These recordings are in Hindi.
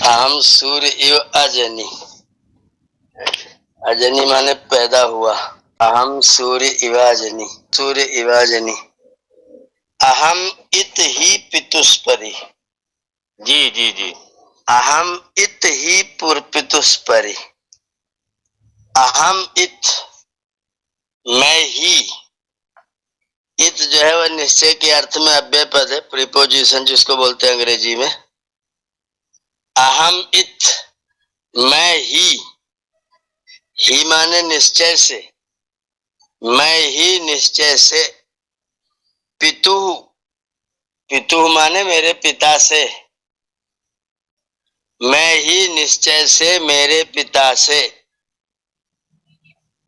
अहम सूर्य इव अजनी। अजनी माने पैदा हुआ। अहम सूर्य इवाजनी, सूर्य इवाजनी। अहम इत ही पितुष्परि। जी जी जी। अहम इत ही पुरपितुष्परि। अहम इत, मैं ही। इत जो है वह निश्चय के अर्थ में अव्यय पद है, प्रीपोजिशन जिसको बोलते हैं अंग्रेजी में। अहम इत, मैं ही माने निश्चय से, मैं ही निश्चय से। पितु, पितु माने मेरे पिता से, मैं ही निश्चय से मेरे पिता से।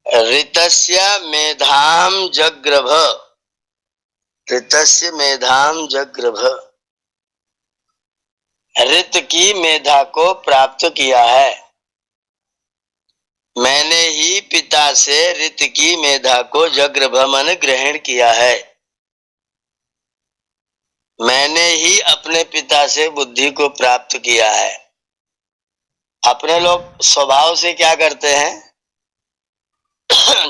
ऋतस्य मेधाम जग्रभ, ऋतस्य मेधाम जग्रभ। ऋत की मेधा को प्राप्त किया है। मैंने ही पिता से ऋत की मेधा को जग्रभ मन ग्रहण किया है। मैंने ही अपने पिता से बुद्धि को प्राप्त किया है। अपने लोग स्वभाव से क्या करते हैं,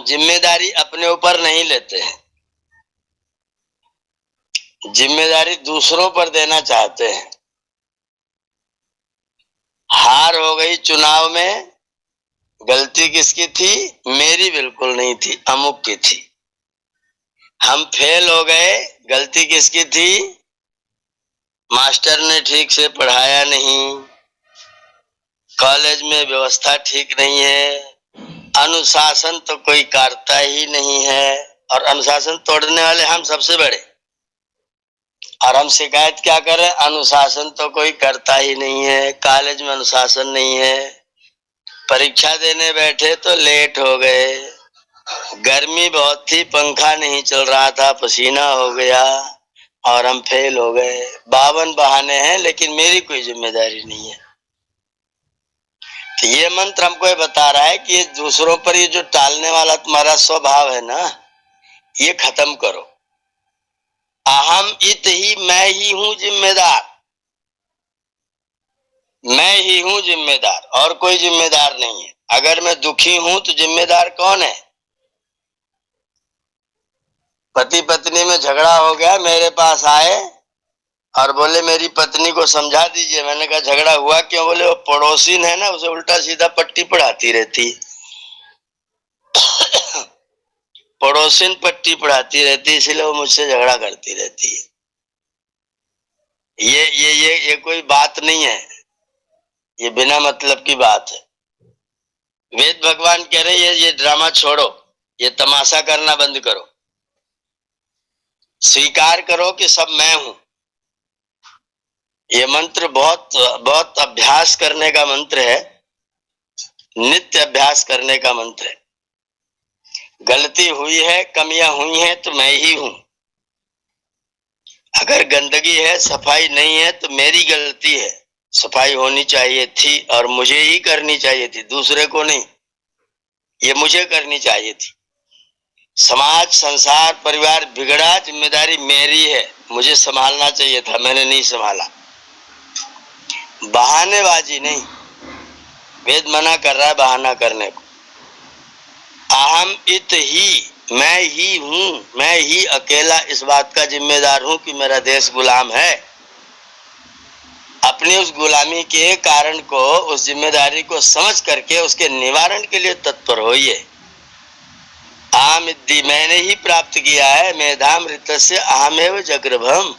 जिम्मेदारी अपने ऊपर नहीं लेते हैं, जिम्मेदारी दूसरों पर देना चाहते हैं। हार हो गई चुनाव में, गलती किसकी थी? मेरी बिल्कुल नहीं थी, अमुक की थी। हम फेल हो गए, गलती किसकी थी? मास्टर ने ठीक से पढ़ाया नहीं, कॉलेज में व्यवस्था ठीक नहीं है, अनुशासन तो कोई करता ही नहीं है, और अनुशासन तोड़ने वाले हम सबसे बड़े। और हम शिकायत क्या करें? अनुशासन तो कोई करता ही नहीं है, कॉलेज में अनुशासन नहीं है, परीक्षा देने बैठे तो लेट हो गए, गर्मी बहुत थी, पंखा नहीं चल रहा था, पसीना हो गया और हम फेल हो गए। 52 बहाने हैं, लेकिन मेरी कोई जिम्मेदारी नहीं है। तो ये मंत्र हमको ये बता रहा है कि ये दूसरों पर ये जो टालने वाला तुम्हारा स्वभाव है ना, ये खत्म करो। अहम इत ही, मैं ही हूं जिम्मेदार, मैं ही हूं जिम्मेदार, और कोई जिम्मेदार नहीं है। अगर मैं दुखी हूं तो जिम्मेदार कौन है? पति पत्नी में झगड़ा हो गया, मेरे पास आए और बोले मेरी पत्नी को समझा दीजिए। मैंने कहा झगड़ा हुआ क्यों? बोले वो पड़ोसी है ना, उसे उल्टा सीधा पट्टी पढ़ाती रहती। पड़ोसिन पट्टी पढ़ाती रहती, इसलिए वो मुझसे झगड़ा करती रहती है। ये कोई बात नहीं है, ये बिना मतलब की बात है। वेद भगवान कह रहे ये ड्रामा छोड़ो, ये तमाशा करना बंद करो, स्वीकार करो कि सब मैं हूं। ये मंत्र बहुत बहुत अभ्यास करने का मंत्र है, नित्य अभ्यास करने का मंत्र है। गलती हुई है, कमियां हुई हैं तो मैं ही हूं। अगर गंदगी है, सफाई नहीं है तो मेरी गलती है। सफाई होनी चाहिए थी और मुझे ही करनी चाहिए थी, दूसरे को नहीं। ये मुझे करनी चाहिए थी। समाज, संसार, परिवार बिगड़ा, जिम्मेदारी मेरी है, मुझे संभालना चाहिए था, मैंने नहीं संभाला। बहानेबाजी नहीं, वेद मना कर रहा है बहाना करने को। अहम इत ही, मैं ही हूं, मैं ही अकेला इस बात का जिम्मेदार हूं कि मेरा देश गुलाम है। अपनी उस गुलामी के कारण को, उस जिम्मेदारी को समझ करके उसके निवारण के लिए तत्पर होइए। आमिद्दि, मैंने ही प्राप्त किया है। मेधाम ऋतस्य अहमेव जग्रभम,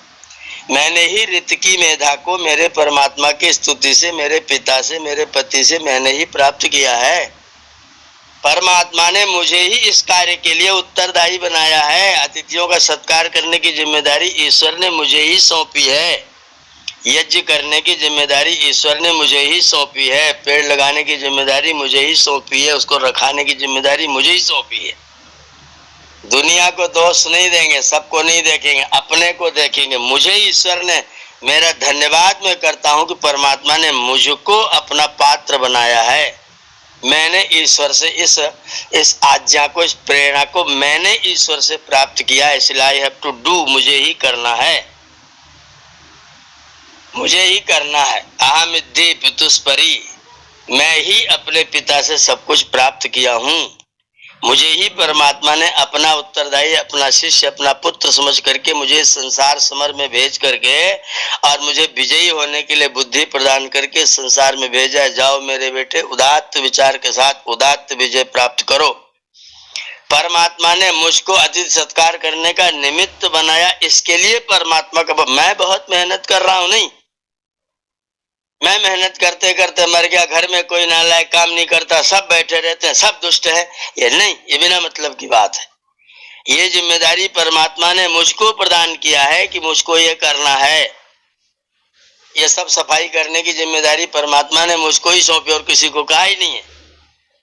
मैंने ही ऋत की मेधा को मेरे परमात्मा की स्तुति से, मेरे पिता से, मेरे पति से मैंने ही प्राप्त किया है। परमात्मा ने मुझे ही इस कार्य के लिए उत्तरदायी बनाया है। अतिथियों का सत्कार करने की जिम्मेदारी ईश्वर ने मुझे ही सौंपी है। यज्ञ करने की जिम्मेदारी ईश्वर ने मुझे ही सौंपी है। पेड़ लगाने की जिम्मेदारी मुझे ही सौंपी है। उसको रखाने की जिम्मेदारी मुझे ही सौंपी है। दुनिया को दोष नहीं देंगे, सबको नहीं देखेंगे, अपने को देखेंगे। मुझे ईश्वर ने, मेरा धन्यवाद मैं करता हूं कि परमात्मा ने मुझको अपना पात्र बनाया है। मैंने ईश्वर से इस आज्ञा को, इस प्रेरणा को मैंने ईश्वर से प्राप्त किया, इसलिए आई हैव टू डू, मुझे ही करना है। मुझे ही करना है। अहमिद्धि पितुस्परि, मैं ही अपने पिता से सब कुछ प्राप्त किया हूँ। मुझे ही परमात्मा ने अपना उत्तरदायी, अपना शिष्य, अपना पुत्र समझ करके मुझे संसार समर में भेज करके और मुझे विजयी होने के लिए बुद्धि प्रदान करके संसार में भेजा। जाओ मेरे बेटे, उदात्त विचार के साथ उदात्त विजय प्राप्त करो। परमात्मा ने मुझको अतिथि सत्कार करने का निमित्त बनाया, इसके लिए परमात्मा का मैं बहुत मेहनत कर रहा हूं नहीं। मैं मेहनत करते करते मर गया, घर में कोई नालायक काम नहीं करता, सब बैठे रहते हैं, सब दुष्ट है, ये नहीं, ये बिना मतलब की बात है। ये जिम्मेदारी परमात्मा ने मुझको प्रदान किया है कि मुझको ये करना है। ये सब सफाई करने की जिम्मेदारी परमात्मा ने मुझको ही सौंपी और किसी को कहा ही नहीं है।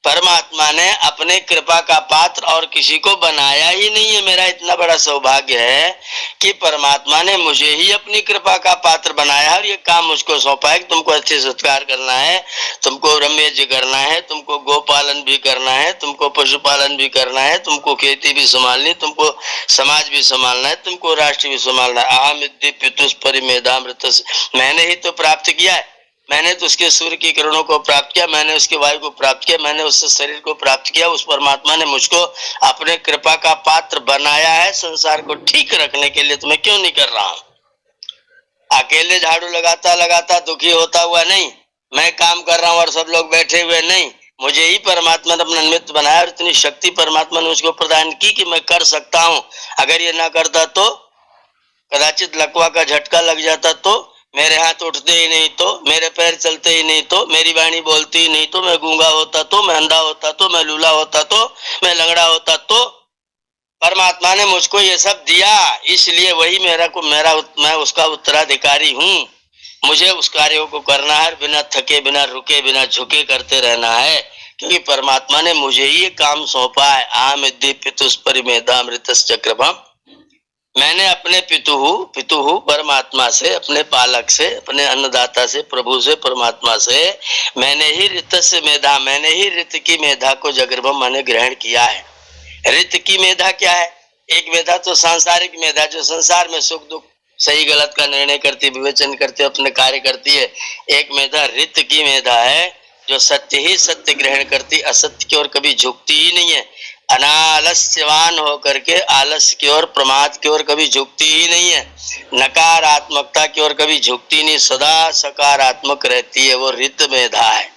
परमात्मा ने अपने कृपा का पात्र और किसी को बनाया ही नहीं है। मेरा इतना बड़ा सौभाग्य है कि परमात्मा ने मुझे ही अपनी कृपा का पात्र बनाया है और ये काम मुझको सौंपा है कि तुमको अच्छे सत्कार करना है, तुमको ब्रह्मयज्ञ करना है, तुमको गोपालन भी करना है, तुमको पशुपालन भी करना है, तुमको खेती भी संभालनी, तुमको समाज भी संभालना है, तुमको राष्ट्र भी संभालना है। अहमिद्धि पितुस्परि मेधामृत, मैंने ही तो प्राप्त किया है। मैंने तो उसके सूर्य की किरणों को प्राप्त किया, मैंने उसके वायु को प्राप्त किया, मैंने उससे शरीर को प्राप्त किया। उस परमात्मा ने मुझको अपने कृपा का पात्र बनाया है संसार को ठीक रखने के लिए। तो मैं क्यों नहीं कर रहा हूं? अकेले झाड़ू लगाता लगाता दुखी होता हुआ नहीं, मैं काम कर रहा हूं और सब लोग बैठे हुए नहीं। मुझे ही परमात्मा ने अपना निमित्त बनाया और इतनी शक्ति परमात्मा ने मुझको प्रदान की कि मैं कर सकता हूं। अगर ये ना करता तो कदाचित लकवा का झटका लग जाता, तो मेरे हाथ उठते ही नहीं, तो मेरे पैर चलते ही नहीं, तो मेरी वाणी बोलती ही नहीं, तो मैं गूंगा होता, तो मैं अंधा होता, तो मैं लूला होता, तो मैं लंगड़ा होता। तो परमात्मा ने मुझको ये सब दिया, इसलिए वही मैं उसका उत्तराधिकारी हूँ। मुझे उस कार्यों को करना है, बिना थके, बिना रुके, बिना झुके करते रहना है, क्योंकि परमात्मा ने मुझे ही ये काम सौंपा है। अहमिद्धि पितुस्परि मेधामृतस्य चक्रभम, मैंने अपने पितुहु परमात्मा से, अपने पालक से, अपने अन्नदाता से, प्रभु से, परमात्मा से मैंने ही ऋतस्य मेधा, मैंने ही ऋत की मेधा को जगर्भम मैंने ग्रहण किया है। ऋत की मेधा क्या है? एक मेधा तो सांसारिक मेधा, जो संसार में सुख दुख, सही गलत का निर्णय करती, विवेचन करती, अपने कार्य करती है। एक मेधा ऋत की मेधा है, जो सत्य ही सत्य ग्रहण करती, असत्य की ओर कभी झुकती ही नहीं है। अनालस्यवान होकर के आलस्य की ओर, प्रमाद की ओर कभी झुकती ही नहीं है। नकारात्मकता की ओर कभी झुकती नहीं, सदा सकारात्मक रहती है। वो रित मेधा है।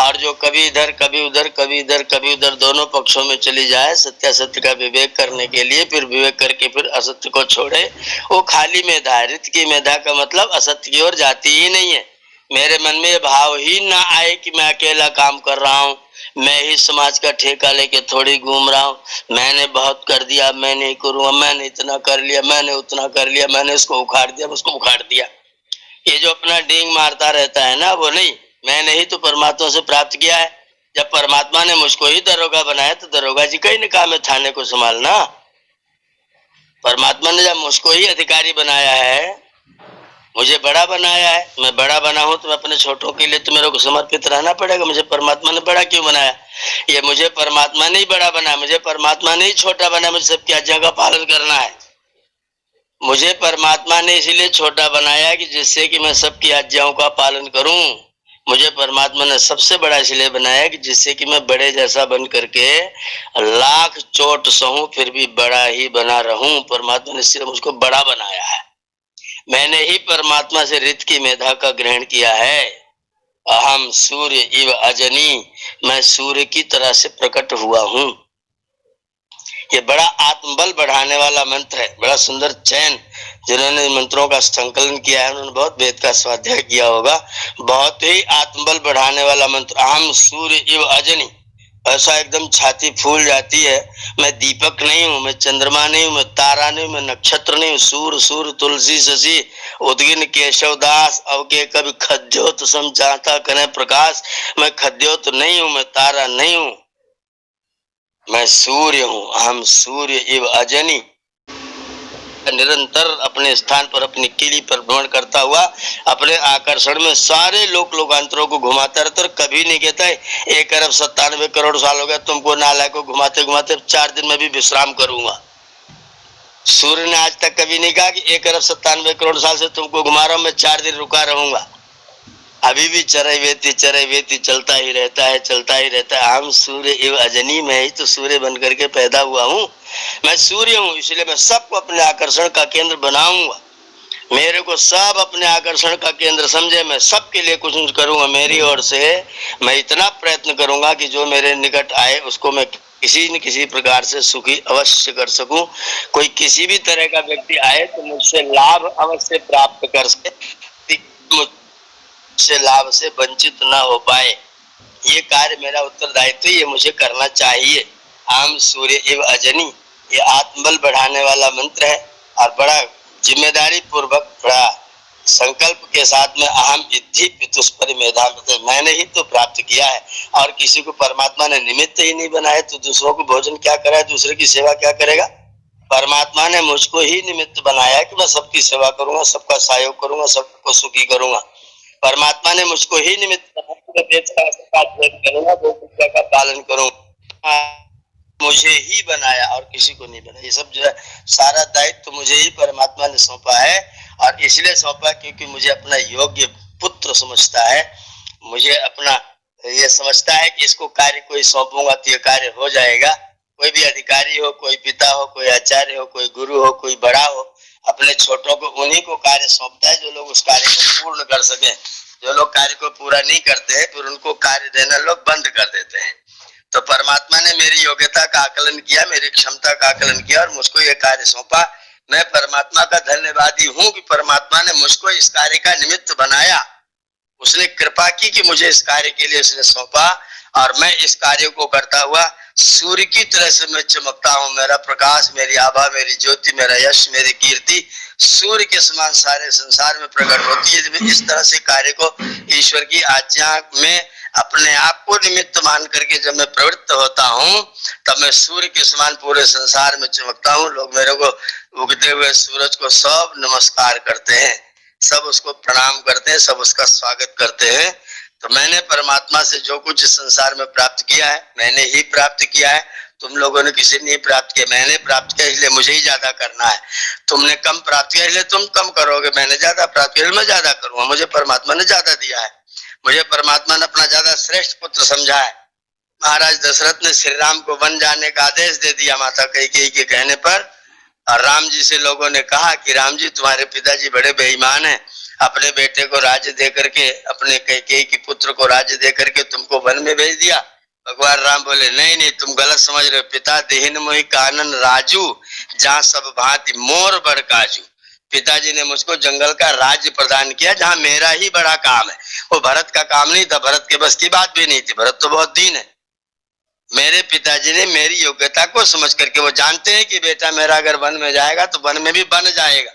और जो कभी इधर कभी उधर, कभी इधर कभी उधर, दोनों पक्षों में चली जाए सत्यासत्य का विवेक करने के लिए, फिर विवेक करके फिर असत्य को छोड़े, वो खाली मेधा है। रित की मेधा का मतलब असत्य की ओर जाती ही नहीं है। मेरे मन में भाव ही ना आए कि मैं अकेला काम कर रहा हूँ, मैं ही समाज का ठेका लेके थोड़ी घूम रहा हूँ, मैंने बहुत कर दिया, मैं नहीं करूँगा, मैंने इतना कर लिया, मैंने उतना कर लिया, मैंने इसको उखाड़ दिया, उसको उखाड़ दिया। ये जो अपना डींग मारता रहता है ना, वो नहीं, मैंने ही तो परमात्मा से प्राप्त किया है। जब परमात्मा ने मुझको ही दरोगा बनाया, तो दरोगा जी का ही ना काम है थाने को संभालना। परमात्मा ने जब मुझको ही अधिकारी बनाया है, मुझे बड़ा बनाया है, मैं बड़ा बना हूं, तो मैं अपने छोटों के लिए तो मेरे को समर्पित रहना पड़ेगा। मुझे परमात्मा ने बड़ा क्यों बनाया? ये मुझे परमात्मा ने ही बड़ा बनाया, मुझे परमात्मा ने ही छोटा बनाया। मुझे सबकी आज्ञा का पालन करना है। मुझे परमात्मा ने इसीलिए छोटा बनाया कि जिससे कि मैं सबकी आज्ञाओं का पालन करूं। मुझे परमात्मा ने सबसे बड़ा इसलिए बनाया कि जिससे कि मैं बड़े जैसा बन करके लाख चोट सहूं फिर भी बड़ा ही बना रहूं। परमात्मा ने इसलिए मुझको बड़ा बनाया है। मैंने ही परमात्मा से रित की मेधा का ग्रहण किया है। अहम सूर्य इव अजनी, मैं सूर्य की तरह से प्रकट हुआ हूं। ये बड़ा आत्मबल बढ़ाने वाला मंत्र है, बड़ा सुंदर चैन। जिन्होंने मंत्रों का संकलन किया है उन्होंने बहुत वेद का स्वाध्याय किया होगा। बहुत ही आत्मबल बढ़ाने वाला मंत्र, अहम सूर्य इव अजनी। ऐसा एकदम छाती फूल जाती है। मैं दीपक नहीं हूँ, मैं चंद्रमा नहीं हूँ, मैं तारा नहीं हूँ, मैं नक्षत्र नहीं हूँ। सूर सूर तुलसी शशि उदगिन केशवदास अवके कभी खद्योत समझाता कने प्रकाश। मैं खद्योत नहीं हूँ, मैं तारा नहीं हूँ, मैं सूर्य हूँ। हम सूर्य इव अजनी। निरंतर अपने स्थान पर, अपनी किली पर भ्रमण करता हुआ अपने आकर्षण में सारे लोकांतरों को घुमाता रहता और कभी नहीं कहता है 1 अरब 97 करोड़ साल हो गया तुमको नालायक को घुमाते घुमाते, 4 दिन में भी विश्राम करूंगा। सूर्य ने आज तक कभी नहीं कहा कि 1,97 करोड़ साल से तुमको घुमा रहा हूं, मैं 4 दिन रुका रहूंगा। अभी भी चरैवेति चलता ही रहता है, चलता ही रहता है। हम सूर्य एवं अजनी, मैं ही तो सूर्य बन करके पैदा हुआ हूँ। मैं सूर्य हूँ, इसलिए मैं सबको अपने आकर्षण का केंद्र बनाऊंगा। मेरे को सब अपने आकर्षण का केंद्र समझे, मैं सबके लिए कुछ करूंगा। मेरी ओर से मैं इतना प्रयत्न करूंगा कि जो मेरे निकट आए उसको मैं किसी न किसी प्रकार से सुखी अवश्य कर सकूं। कोई किसी भी तरह का व्यक्ति आए तो मुझसे लाभ अवश्य प्राप्त कर सके, मुझसे लाभ से वंचित ना हो पाए। ये कार्य मेरा उत्तरदायित्व, ये मुझे करना चाहिए। आम सूर्य एवं अजनी, ये आत्मबल बढ़ाने वाला मंत्र है और बड़ा जिम्मेदारी पूर्वक, बड़ा संकल्प के साथ में अहम इद्धि पितुष परिमेधाम, मैंने ही तो प्राप्त किया है। और किसी को परमात्मा ने निमित्त ही नहीं बनाया तो दूसरों को भोजन क्या कराए, दूसरे की सेवा क्या करेगा। परमात्मा ने मुझको ही निमित्त बनाया कि मैं सबकी सेवा करूंगा, सबका सहयोग करूंगा, सबको सुखी करूंगा। परमात्मा ने मुझको ही निमित्त बनाया, देश का करूंगा, गौ का पालन करूंगा। मुझे ही बनाया और किसी को नहीं बनाया। ये सब जो है सारा दायित्व तो मुझे ही परमात्मा ने सौंपा है, और इसलिए सौंपा क्योंकि मुझे अपना योग्य पुत्र समझता है। मुझे अपना ये समझता है कि इसको कार्य कोई सौंपूंगा तो ये कार्य हो जाएगा। कोई भी अधिकारी हो, कोई पिता हो, कोई आचार्य हो, कोई गुरु हो, कोई बड़ा हो, अपने छोटों को उन्हीं को कार्य सौंपता है जो लोग उस कार्य को पूर्ण कर सके। जो लोग कार्य को पूरा नहीं करते हैं फिर उनको कार्य देना लोग बंद कर देते हैं। तो परमात्मा ने मेरी योग्यता का आकलन किया, मेरी क्षमता का आकलन किया और मुझको ये कार्य सौंपा। मैं परमात्मा का धन्यवादी हूँ कि परमात्मा ने मुझको इस कार्य का निमित्त बनाया। उसने कृपा की कि मुझे इस कार्य के लिए उसने सौंपा, और मैं इस कार्य को करता हुआ सूर्य की तरह से मैं चमकता हूँ। मेरा प्रकाश, मेरी आभा, मेरी ज्योति, मेरा यश, मेरी कीर्ति सूर्य के समान सारे संसार में प्रकट होती है। जब इस तरह से कार्य को ईश्वर की आज्ञा में अपने आप को निमित्त मान करके जब मैं प्रवृत्त होता हूँ तब मैं सूर्य के समान पूरे संसार में चमकता हूँ। लोग मेरे को उगते हुए सूरज को सब नमस्कार करते हैं, सब उसको प्रणाम करते हैं, सब उसका स्वागत करते हैं। तो मैंने परमात्मा से जो कुछ संसार में प्राप्त किया है मैंने ही प्राप्त किया है। तुम लोगों ने किसी ने प्राप्त किया, मैंने प्राप्त किया, इसलिए मुझे ही ज्यादा करना है। तुमने कम प्राप्त किया इसलिए तुम कम करोगे, मैंने ज्यादा प्राप्त किया मैं ज्यादा करूंगा। मुझे परमात्मा ने ज्यादा दिया है, मुझे परमात्मा ने अपना ज्यादा श्रेष्ठ पुत्र समझा है। महाराज दशरथ ने श्री राम को वन जाने का आदेश दे दिया माता कैकेयी के कहने पर, और राम जी से लोगों ने कहा कि राम जी तुम्हारे पिताजी बड़े बेईमान हैं, अपने बेटे को राज्य दे करके, अपने कैकेयी के पुत्र को राज्य दे करके तुमको वन में भेज दिया। भगवान राम बोले नहीं नहीं तुम गलत समझ रहे हो। पिता देहिन मोहि कानन राजू, जहाँ सब भांति मोर बड़ काजू। पिताजी ने मुझको जंगल का राज्य प्रदान किया जहाँ मेरा ही बड़ा काम है। वो भरत का काम नहीं था, भरत के बस की बात भी नहीं थी, भरत तो बहुत दीन है। मेरे पिताजी ने मेरी योग्यता को समझ करके, वो जानते हैं कि बेटा मेरा अगर वन में जाएगा तो वन में भी बन जाएगा,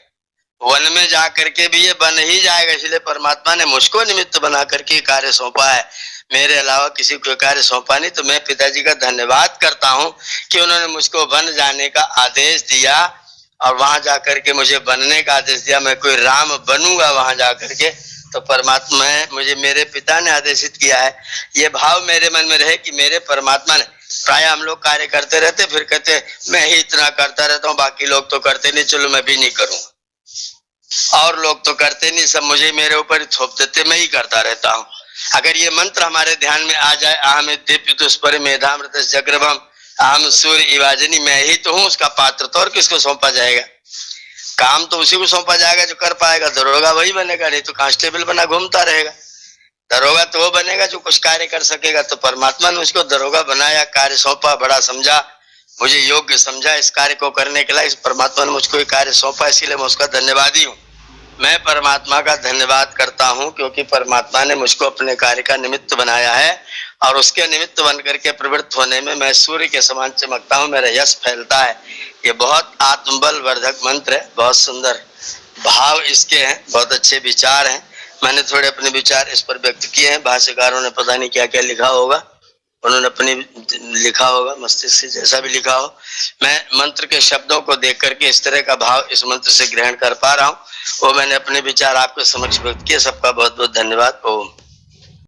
वन में जा करके भी ये बन ही जाएगा। इसलिए परमात्मा ने मुझको निमित्त बना करके कार्य सौंपा है, मेरे अलावा किसी को कार्य सौंपा नहीं। तो मैं पिताजी का धन्यवाद करता हूँ कि उन्होंने मुझको वन जाने का आदेश दिया और वहां जाकर के मुझे बनने का आदेश दिया। मैं कोई राम बनूंगा वहां जाकर के, तो परमात्मा मुझे मेरे पिता ने आदेशित किया है। ये भाव मेरे मन में रहे कि मेरे परमात्मा ने, प्राय हम लोग कार्य करते रहते फिर कहते मैं ही इतना करता रहता हूँ, बाकी लोग तो करते नहीं, चलो मैं भी नहीं करूंगा। और लोग तो करते नहीं, सब मुझे मेरे ऊपर थोप देते, मैं ही करता रहता हूँ। अगर ये मंत्र हमारे ध्यान में आ जाए, अहम दीप्युष्पर मेधामृत जग्रभम अहम सूर्य इवाजनी, मैं ही तो हूँ उसका पात्र, तो और किसको सौंपा जाएगा? काम तो उसी को सौंपा जाएगा जो कर पाएगा। दरोगा वही बनेगा, नहीं तो कांस्टेबल बना घूमता रहेगा। दरोगा तो वो बनेगा जो कुछ कार्य कर सकेगा। तो परमात्मा ने उसको दरोगा बनाया, कार्य सौंपा, बड़ा समझा, मुझे योग्य समझा इस कार्य को करने के लिए। परमात्मा ने मुझको ये कार्य सौंपा, इसीलिए मैं उसका धन्यवादी हूँ। मैं परमात्मा का धन्यवाद करता हूँ क्योंकि परमात्मा ने मुझको अपने कार्य का निमित्त बनाया है, और उसके निमित्त बन करके प्रवृत्त होने में मैं सूर्य के समान चमकता हूँ, मेरा यश फैलता है। ये बहुत आत्मबल वर्धक मंत्र है, बहुत सुंदर भाव इसके हैं, बहुत अच्छे विचार हैं। मैंने थोड़े अपने विचार इस पर व्यक्त किए हैं। भाष्यकारों ने पता नहीं क्या क्या लिखा होगा, उन्होंने अपनी लिखा होगा, मस्तिष्क से जैसा भी लिखा हो। मैं मंत्र के शब्दों को देख करके इस तरह का भाव इस मंत्र से ग्रहण कर पा रहा हूँ, वो मैंने अपने विचार आपके समक्ष व्यक्त किए। सबका बहुत बहुत धन्यवाद। ओम।